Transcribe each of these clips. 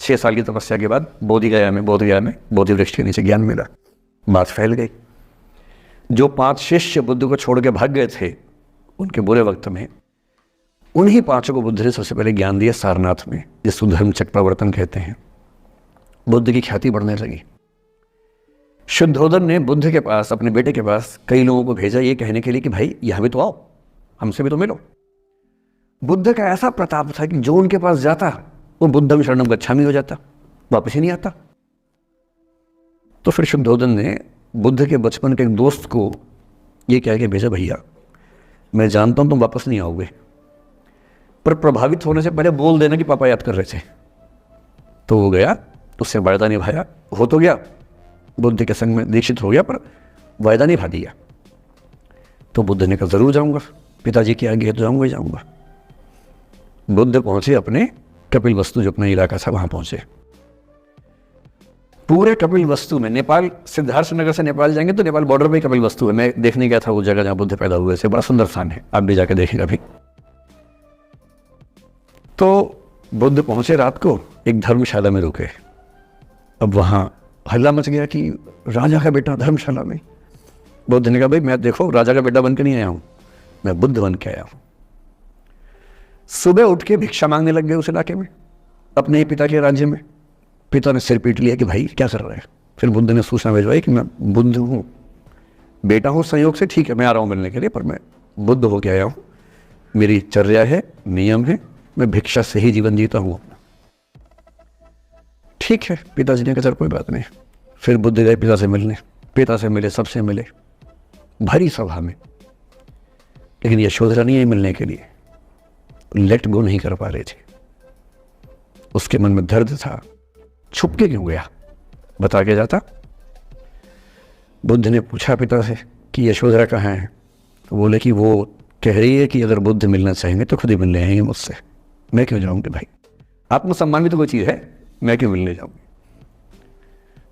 6 साल की तपस्या के बाद बोधगया में बोधि वृक्ष के नीचे ज्ञान मिला, बात फैल गई। जो 5 शिष्य बुद्ध को छोड़ के भाग गए थे उनके बुरे वक्त में, उन्हीं 5 को बुद्ध ने सबसे पहले ज्ञान दिया सारनाथ में, जिसको धर्म चक्र प्रवर्तन कहते हैं। बुद्ध की ख्याति बढ़ने लगी। शुद्धोदन ने बुद्ध के पास, अपने बेटे के पास कई लोगों को भेजा ये कहने के लिए कि भाई यहाँ भी तो आओ, हमसे भी तो मिलो। बुद्ध का ऐसा प्रताप था कि जो उनके पास जाता वो बुद्धम शरणम गच्छामि हो जाता, वापस ही नहीं आता। तो फिर शुद्धोदन ने बुद्ध के बचपन के एक दोस्त को ये कह के भेजा, भैया मैं जानता हूं तुम वापस नहीं आओगे, पर प्रभावित होने से पहले बोल देना कि पापा याद कर रहे थे। तो वो गया, उससे वायदा निभाया, हो तो गया, बुद्ध के संग में दीक्षित हो गया, पर वायदा निभा दिया। तो बुद्ध ने कहा जरूर जाऊंगा, पिताजी के आगे तो जाऊंगा ही जाऊंगा। बुद्ध पहुंचे अपने कपिलवस्तु, जो अपना इलाका था, वहां पहुंचे। पूरे कपिलवस्तु में, नेपाल सिद्धार्थनगर से नेपाल जाएंगे तो नेपाल बॉर्डर पे कपिलवस्तु है। मैं देखने गया था वो जगह जहां बुद्ध पैदा हुए थे, बड़ा सुंदर स्थान है, आप भी जाके देखेंगे अभी। तो बुद्ध पहुंचे रात को, एक धर्मशाला में रुके। अब वहां हल्ला मच गया कि राजा का बेटा धर्मशाला में। बुद्ध ने कहा भाई मैं देखो राजा का बेटा बन के नहीं आया हूं, मैं बुद्ध बन के आया हूं। सुबह उठ के भिक्षा मांगने लग गए उस इलाके में, अपने ही पिता के राज्य में। पिता ने सिर पीट लिया कि भाई क्या कर रहे हैं। फिर बुद्ध ने सूचना भिजवाई कि मैं बुद्ध हूँ, बेटा हूँ संयोग से, ठीक है मैं आ रहा हूँ मिलने के लिए, पर मैं बुद्ध हो के आया हूँ, मेरी चर्या है, नियम है, मैं भिक्षा से ही जीवन जीता हूँ अपना। ठीक है, पिताजी ने कहा चल कोई बात नहीं। फिर बुद्ध गए पिता से मिलने, पिता से मिले, सबसे मिले, भरी सभा में। लेकिन यशोधरा नहीं आई मिलने के लिए, लेट गो नहीं कर पा रहे थे। उसके मन में दर्द था, छुप के क्यों गया, बता के जाता। बुद्ध ने पूछा पिता से कि यशोधरा कहाँ है। तो बोले कि वो कह रही है कि अगर बुद्ध मिलना चाहेंगे तो खुद ही मिलने आएंगे मुझसे, मैं क्यों जाऊंगी भाई, आत्मसम्मान भी तो कोई चीज़ है, मैं क्यों मिलने जाऊंगी।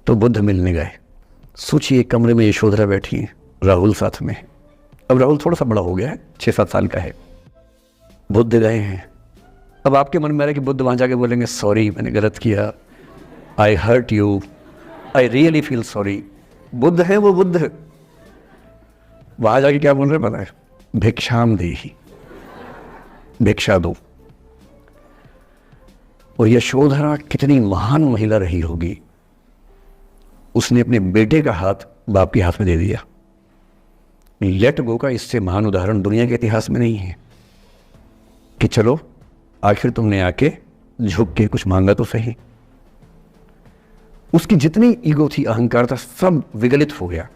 तो बुद्ध मिलने गए। सोचिए कमरे में यशोधरा बैठी है, राहुल साथ में। अब राहुल थोड़ा सा बड़ा हो गया है, 6-7 साल का है। बुद्ध गए हैं। अब आपके मन में आ रहा है कि बुद्ध वहां जाके बोलेंगे सॉरी मैंने गलत किया, I hurt you, I really feel sorry. बुद्ध है वो बुद्ध, वहां जाके क्या बोल रहे पता है, भिक्षाम देहि, भिक्षा दो। और यशोधरा कितनी महान महिला रही होगी, उसने अपने बेटे का हाथ बाप के हाथ में दे दिया। लेट गो का इससे महान उदाहरण दुनिया के इतिहास में नहीं है कि चलो आखिर तुमने आके झुक के कुछ मांगा तो सही। उसकी जितनी ईगो थी, अहंकार था, सब विगलित हो गया।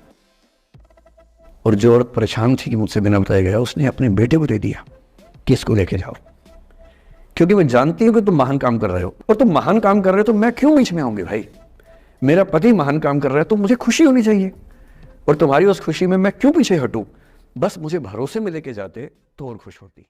और जो औरत परेशान थी कि मुझसे बिना बताया गया, उसने अपने बेटे को दे दिया कि इसको लेके जाओ, क्योंकि मैं जानती हूं कि तुम महान काम कर रहे हो, और तुम महान काम कर रहे हो तो मैं क्यों बीच में आऊंगी भाई। मेरा पति महान काम कर रहा है तो मुझे खुशी होनी चाहिए, और तुम्हारी उस खुशी में मैं क्यों पीछे हटूं। बस मुझे भरोसे में लेके जाते तो और खुश होती।